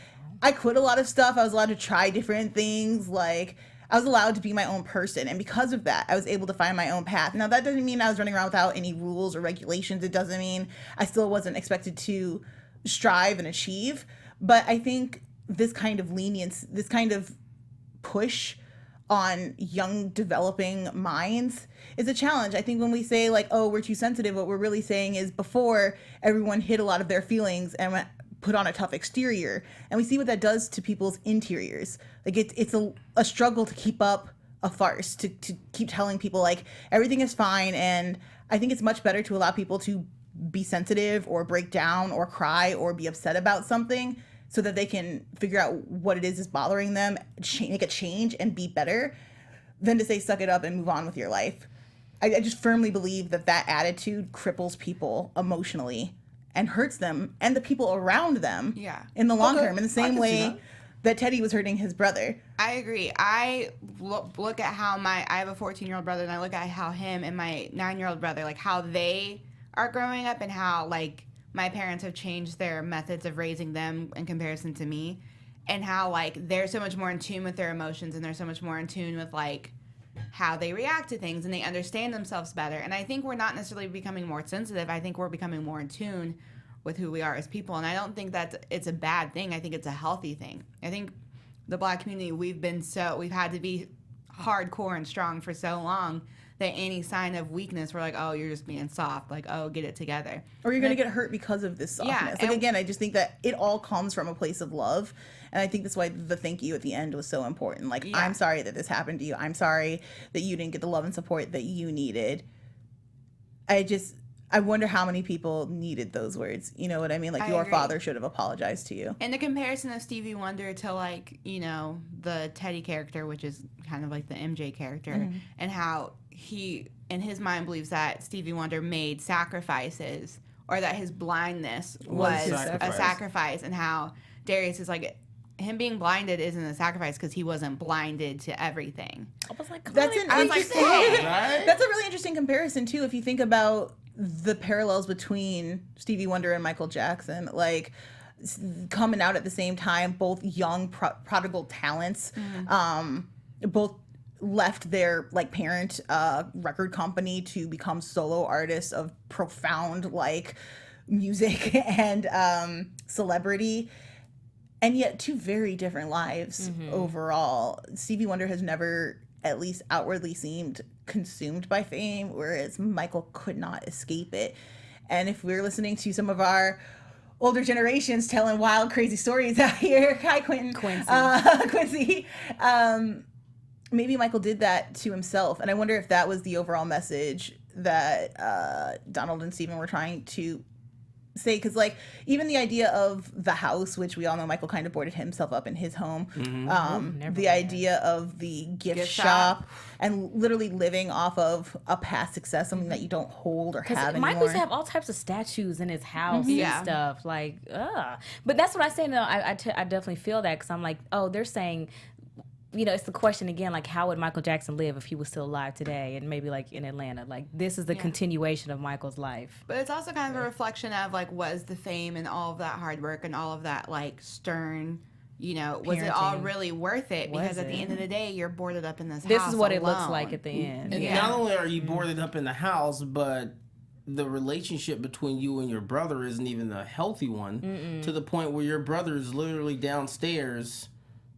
I quit a lot of stuff. I was allowed to try different things. Like, I was allowed to be my own person. And because of that, I was able to find my own path. Now, that doesn't mean I was running around without any rules or regulations. It doesn't mean I still wasn't expected to strive and achieve. But I think this kind of lenience, this kind of push on young developing minds is a challenge. I think when we say like, oh, we're too sensitive, what we're really saying is before everyone hid a lot of their feelings and put on a tough exterior, and we see what that does to people's interiors. Like it's a struggle to keep up a farce, to keep telling people like everything is fine. And I think it's much better to allow people to be sensitive or break down or cry or be upset about something so that they can figure out what it is bothering them, make a change and be better, than to say suck it up and move on with your life. I just firmly believe that attitude cripples people emotionally and hurts them and the people around them in the long term, in the same way that Teddy was hurting his brother. I agree. I look at how I have a 14-year-old brother, and I look at how him and my 9-year-old brother, like how they are growing up and how like my parents have changed their methods of raising them in comparison to me, and how like they're so much more in tune with their emotions, and they're so much more in tune with like how they react to things, and they understand themselves better. And I think we're not necessarily becoming more sensitive. I think we're becoming more in tune with who we are as people. And I don't think that it's a bad thing. I think it's a healthy thing. I think the Black community, we've had to be hardcore and strong for so long that any sign of weakness, we're like, oh, you're just being soft. Like, oh, get it together. Or you're going to get hurt because of this softness. Like, again, I just think that it all comes from a place of love. And I think that's why the thank you at the end was so important. Like, I'm sorry that this happened to you. I'm sorry that you didn't get the love and support that you needed. I wonder how many people needed those words. You know what I mean? Like, your father should have apologized to you. And the comparison of Stevie Wonder to, like, you know, the Teddy character, which is kind of like the MJ character, and how he, in his mind, believes that Stevie Wonder made sacrifices, or that his blindness was a sacrifice, and how Darius is like, him being blinded isn't a sacrifice because he wasn't blinded to everything. I was like, that's right? That's a really interesting comparison, too, if you think about the parallels between Stevie Wonder and Michael Jackson, like coming out at the same time, both young prodigal talents, both left their like parent record company to become solo artists of profound like music and celebrity, and yet 2 very different lives overall. Stevie Wonder has never, at least outwardly, seemed consumed by fame, whereas Michael could not escape it. And if we're listening to some of our older generations telling wild, crazy stories out here, hi Quincy, maybe Michael did that to himself. And I wonder if that was the overall message that Donald and Stephen were trying to say, because like even the idea of the house, which we all know Michael kind of boarded himself up in his home, the idea of the gift shop and literally living off of a past success, something that you don't hold or have anymore. Michael used to have all types of statues in his house and stuff, like but that's what I say. No, I definitely feel that, because I'm like, oh, they're saying it's the question again, like, how would Michael Jackson live if he was still alive today and maybe, like, in Atlanta? Like, this is the continuation of Michael's life. But it's also kind of a reflection of, like, was the fame and all of that hard work and all of that, like, stern, was it all really worth it? Because at the end of the day, you're boarded up in this house. This is what it alone. looks like at the end. And not only are you boarded up in the house, but the relationship between you and your brother isn't even a healthy one, to the point where your brother is literally downstairs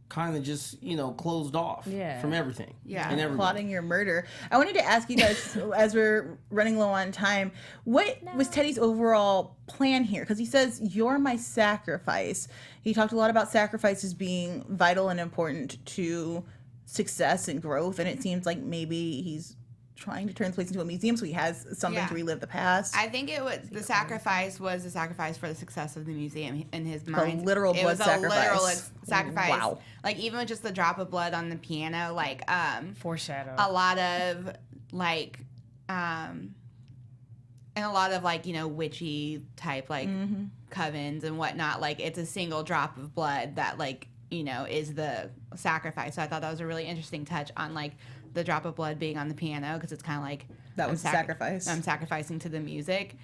kind of just, closed off from everything. Yeah. And everything. Plotting your murder. I wanted to ask you guys, as we're running low on time, what was Teddy's overall plan here? Because he says, "You're my sacrifice." He talked a lot about sacrifices being vital and important to success and growth, and it seems like maybe he's trying to turn this place into a museum so he has something to relive the past. I think it was the sacrifice for the success of the museum in his mind. A literal blood sacrifice. It was a literal sacrifice. Wow. Like, even with just the drop of blood on the piano, like, Foreshadow. a lot of, like, and a lot of, like, witchy type, like, covens and whatnot. Like, it's a single drop of blood that, like, is the sacrifice. So I thought that was a really interesting touch on, like, the drop of blood being on the piano, because it's kind of like that was sacrifice. I'm sacrificing to the music.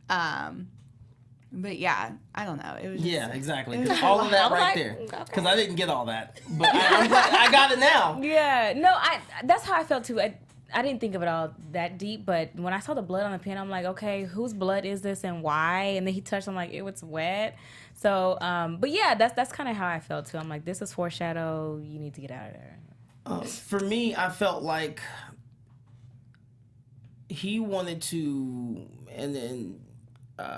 But yeah, I don't know. It was just, exactly. All of that right there. Because I didn't get all that, but I'm glad I got it now. Yeah, no, that's how I felt too. I didn't think of it all that deep, but when I saw the blood on the piano, I'm like, okay, whose blood is this and why? And then he touched, I'm like, it was wet. So, but yeah, that's kind of how I felt too. I'm like, this is foreshadow. You need to get out of there. For me, I felt like he wanted to, and then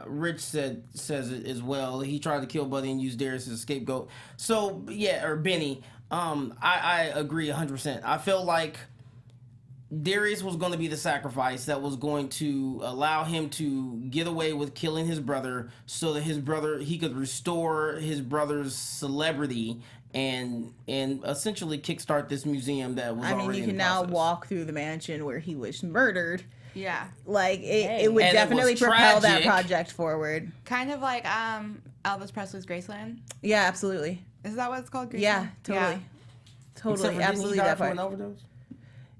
Rich says it as well. He tried to kill Buddy and use Darius as a scapegoat. So yeah, or Benny. I agree 100%. I feel like Darius was going to be the sacrifice that was going to allow him to get away with killing his brother, so that he could restore his brother's celebrity and essentially kickstart this museum that was already in the process. You can now walk through the mansion where he was murdered. Yeah. Like, it would definitely propel that project forward. Kind of like Elvis Presley's Graceland. Yeah, absolutely. Is that what it's called? Graceland? Yeah, totally. Yeah. Totally, absolutely that part. An overdose?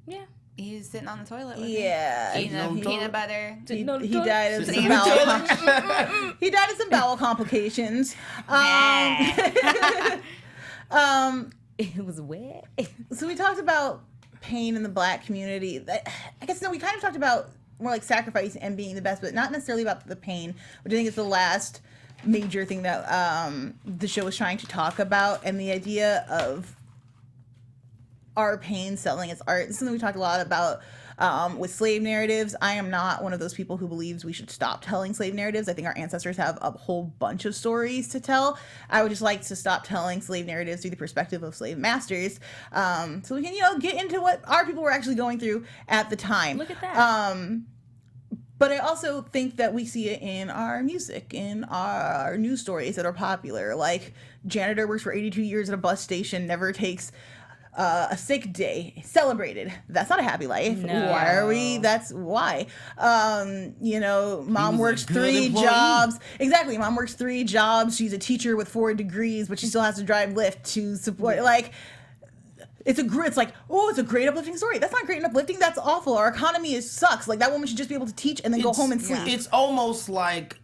Yeah. He's sitting on the toilet with him. Peanut butter. He died of some bowel. He died of some bowel complications. It was wet. So we talked about pain in the Black community. I guess we kind of talked about more like sacrifice and being the best, but not necessarily about the pain, which I think is the last major thing that the show was trying to talk about, and the idea of our pain selling its art. This is something we talked a lot about with slave narratives. I am not one of those people who believes we should stop telling slave narratives. I think our ancestors have a whole bunch of stories to tell. I would just like to stop telling slave narratives through the perspective of slave masters, so we can, get into what our people were actually going through at the time. Look at that. But I also think that we see it in our music, in our news stories that are popular. Like, janitor works for 82 years at a bus station, never takes a sick day, celebrated. That's not a happy life. No. Why are we? That's why. Mom works 3 employee. jobs. Exactly. Mom works 3 jobs. She's a teacher with 4 degrees, but she still has to drive Lyft to support. Like, it's a great uplifting story. That's not great and uplifting. That's awful. Our economy sucks. Like, that woman should just be able to teach and then go home and sleep. It's almost like,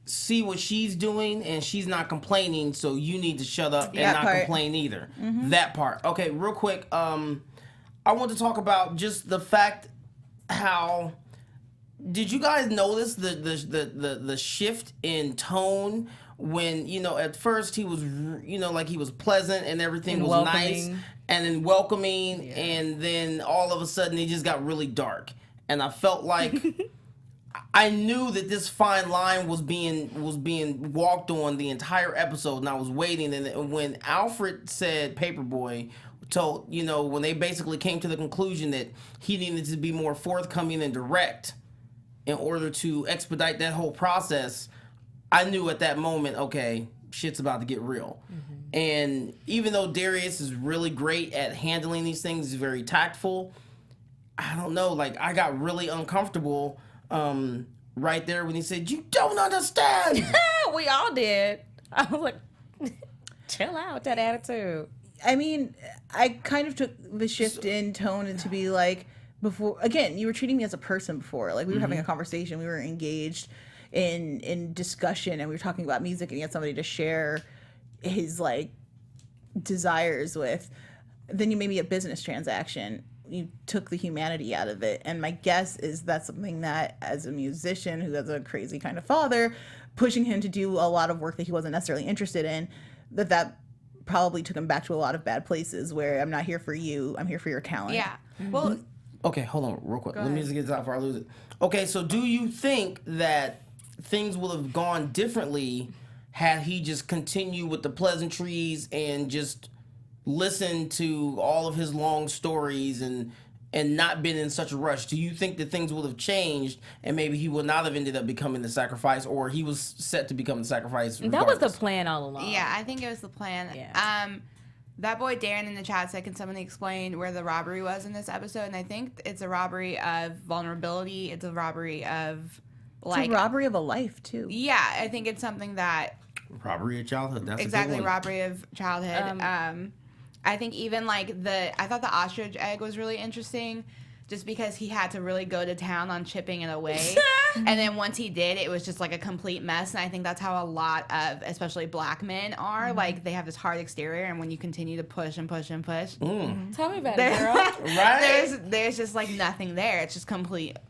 see what she's doing and she's not complaining, so you need to shut up and not complain either. Mm-hmm. That part. Okay, real quick. I want to talk about just the fact how. Did you guys notice the shift in tone when, at first he was, like he was pleasant and everything was nice and then welcoming, and then all of a sudden it just got really dark, and I felt like. I knew that this fine line was being walked on the entire episode, and I was waiting. And when Alfred said Paperboy, told when they basically came to the conclusion that he needed to be more forthcoming and direct in order to expedite that whole process, I knew at that moment, okay, shit's about to get real. Mm-hmm. And even though Darius is really great at handling these things, he's very tactful. I don't know, like, I got really uncomfortable. Right there when he said, "You don't understand." We all did. I was like, chill out with that attitude. I mean, I kind of took the shift in tone and to be like, before, again, you were treating me as a person before. Like, we were having a conversation, we were engaged in discussion, and we were talking about music, and he had somebody to share his, like, desires with. Then you made me a business transaction. You took the humanity out of it. And my guess is that's something that, as a musician who has a crazy kind of father, pushing him to do a lot of work that he wasn't necessarily interested in, that probably took him back to a lot of bad places where I'm not here for you, I'm here for your talent. Yeah. Well, Okay, hold on real quick. Let me just get this out before I lose it. Okay, so do you think that things would have gone differently had he just continued with the pleasantries and just listened to all of his long stories and not been in such a rush? Do you think that things would have changed and maybe he would not have ended up becoming the sacrifice, or he was set to become the sacrifice regardless? That was the plan all along. yeah, I think it was the plan. Yeah. That boy Darren in the chat said, can somebody explain where the robbery was in this episode? And I think it's a robbery of vulnerability. It's a robbery of, like... It's a robbery of a life, too. Yeah, I think it's something that... Robbery of childhood. That's exactly, a good one. robbery of childhood. I think even, like, I thought the ostrich egg was really interesting just because he had to really go to town on chipping it away. And then once he did, it was just, like, a complete mess. And I think that's how a lot of, especially black men are. Like, they have this hard exterior, and when you continue to push and push and push... Tell me about it, girl. Right? There's just, like, nothing there. It's just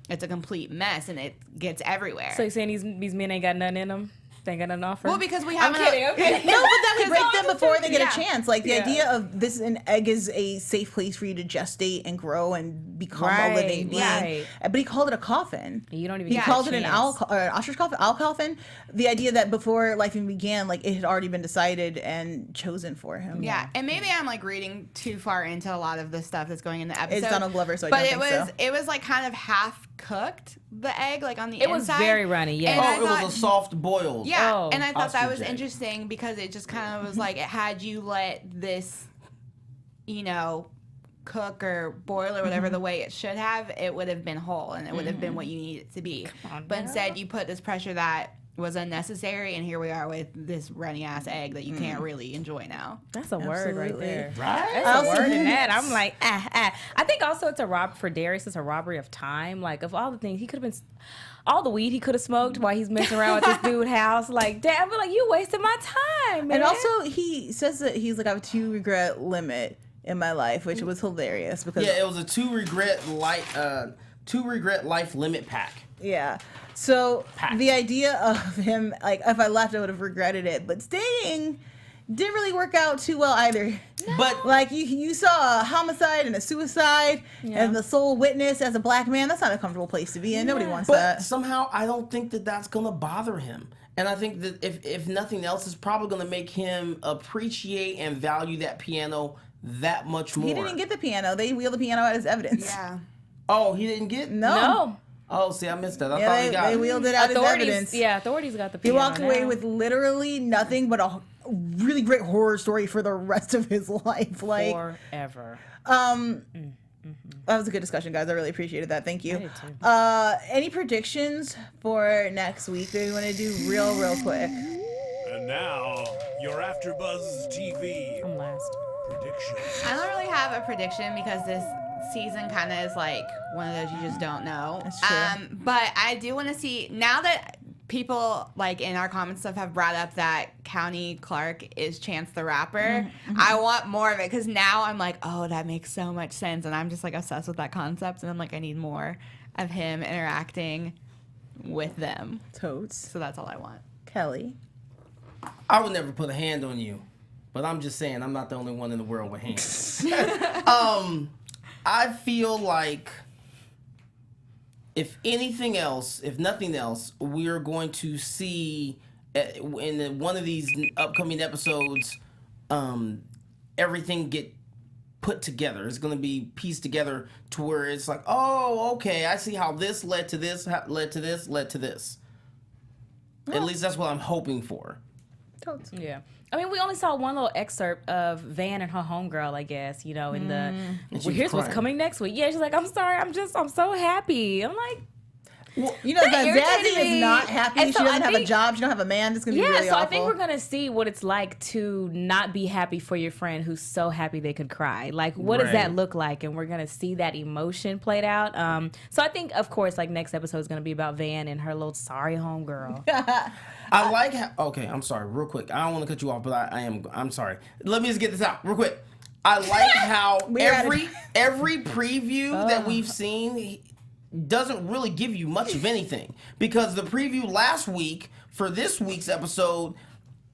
it's a complete mess, and it gets everywhere. So you're saying these men ain't got nothing in them? They ain't got nothing to offer? Well, because we I'm haven't... kidding, okay. No, but that would break them before they get Yeah. a chance. Like, the Yeah. idea of an egg is a safe place for you to gestate and grow and become a living being. Right. But he called it a coffin. You don't even He get called a it an chance. an ostrich coffin, owl coffin. The idea that before life even began, like, it had already been decided and chosen for him. Yeah, and maybe I'm like reading too far into a lot of the stuff that's going in the episode. It's Donald Glover, so I but don't it think was so. it was like kind of half cooked, the egg, like on the It was inside. very runny, yeah. And I Oh, it thought- was a soft boiled. Yeah, Oh. and I thought that was Ostrich egg. interesting because it just kind of was like, had you let this, cook or boil or whatever the way it should have, it would have been whole and it would have been what you need it to be. But instead, you put this pressure that was unnecessary, and here we are with this runny ass egg that you can't really enjoy now. That's a word right Absolutely. there. Right? That's a word in that. I'm like, I think also it's for Darius, it's a robbery of time. Like, of all the things, he could have been, all the weed he could have smoked while he's messing around with this dude's house. Like, Dad, I feel like you wasted my time, man. And also, he says that he's like, I have a 2 regret limit in my life, which was hilarious because Yeah, it was a 2 regret life limit pack. yeah. So Packed. the idea of him, like, if I left, I would have regretted it. But staying didn't really work out too well either. But Like, you saw a homicide and a suicide and the sole witness as a black man. That's not a comfortable place to be in. Nobody wants But that. somehow I don't think that that's going to bother him. And I think that if nothing else, it's probably going to make him appreciate and value that piano that much more. He didn't get the piano. They wheeled the piano out as evidence. Yeah. Oh, he didn't get? no. Oh, see, I missed that. I Yeah, thought he got they it. wheeled it out as evidence. Authorities got the He piano walked away now. with literally nothing but a really great horror story for the rest of his life. Like, forever. that was a good discussion, guys. I really appreciated that. Thank you. I did too. Any predictions for next week that we want to do real quick? And now, your AfterBuzz TV I'm last. prediction. I don't really have a prediction because this season kind of is like one of those you just don't know. That's true. But I do want to see, now that people like in our comments stuff have brought up that County Clark is Chance the Rapper, I want more of it because now I'm like, oh, that makes so much sense. And I'm just like obsessed with that concept. And I'm like, I need more of him interacting with them. Totes. So that's all I want. Kelly. I would never put a hand on you, but I'm just saying I'm not the only one in the world with hands. I feel like if anything else, if nothing else, we're going to see in one of these upcoming episodes, everything get put together. It's going to be pieced together to where it's like, oh, okay, I see how this led to this, led to this, led to this. At least that's what I'm hoping for. Totes. Yeah. I mean, we only saw one little excerpt of Van and her homegirl, I guess, in the, And she well, was here's what's crying. coming next week. Yeah, she's like, I'm sorry, I'm so happy. I'm like, You know, That irritated Zazie is me. not happy. And She so doesn't I have a think- job. She don't have a man. This is gonna be Yeah, really so awful. I think we're gonna see what it's like to not be happy for your friend who's so happy they could cry. Like, what does that Right. look like? And we're gonna see that emotion played out. So I think, of course, like next episode is gonna be about Van and her little sorry homegirl. I like how. Okay, I'm sorry, real quick. I don't want to cut you off, but I'm sorry. Let me just get this out real quick. I like how We're at it. every preview that we've seen doesn't really give you much of anything, because the preview last week for this week's episode,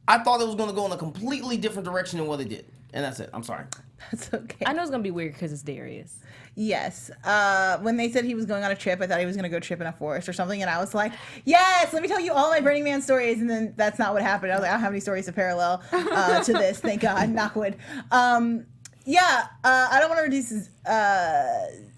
I thought it was going to go in a completely different direction than what it did, and that's it. I'm sorry. That's okay. I know it's gonna be weird because it's Darius. Yes. When they said he was going on a trip, I thought he was going to go trip in a forest or something. And I was like, yes, let me tell you all my Burning Man stories. And then that's not what happened. I was like, I don't have any stories to parallel to this. Thank God. Knock wood. I don't want to reduce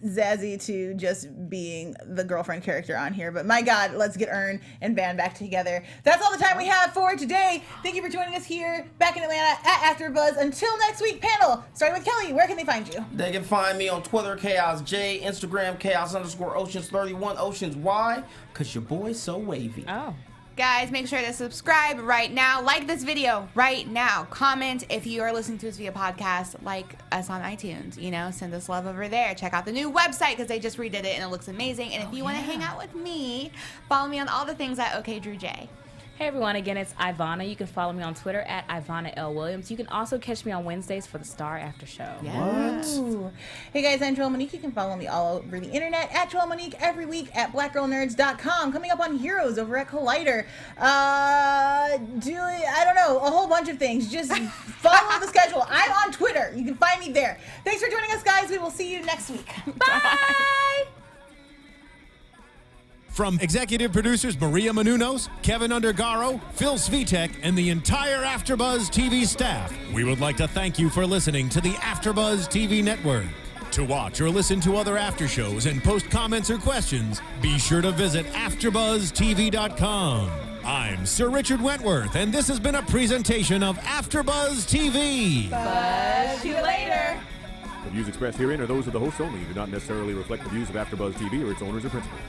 Zazie to just being the girlfriend character on here. But my God, let's get Earn and Van back together. That's all the time we have for today. Thank you for joining us here back in Atlanta at AfterBuzz. Until next week, panel, starting with Kelli, where can they find you? They can find me on Twitter, ChaosJ, Instagram, Chaos_Oceans31, Oceans Y, because your boy's so wavy. Oh. Guys, make sure to subscribe right now. Like this video right now. Comment if you are listening to us via podcast. Like us on iTunes. You know, send us love over there. Check out the new website because they just redid it and it looks amazing. And if you want to hang out with me, follow me on all the things at OKDrewJ. Hey everyone, again, it's Ivanna. You can follow me on Twitter at Ivanna L. Williams. You can also catch me on Wednesdays for the Star After Show. Ooh. Hey guys, I'm Joelle Monique. You can follow me all over the internet at Joelle Monique, every week at blackgirlnerds.com. Coming up on Heroes over at Collider. I don't know, a whole bunch of things. Just follow the schedule. I'm on Twitter. You can find me there. Thanks for joining us, guys. We will see you next week. Bye! From executive producers Maria Menounos, Keven Undergaro, Phil Svitek, and the entire AfterBuzz TV staff, we would like to thank you for listening to the AfterBuzz TV network. To watch or listen to other after shows and post comments or questions, be sure to visit AfterBuzzTV.com. I'm Sir Richard Wentworth, and this has been a presentation of AfterBuzz TV. See you later. The views expressed herein are those of the hosts only and do not necessarily reflect the views of AfterBuzz TV or its owners or principals.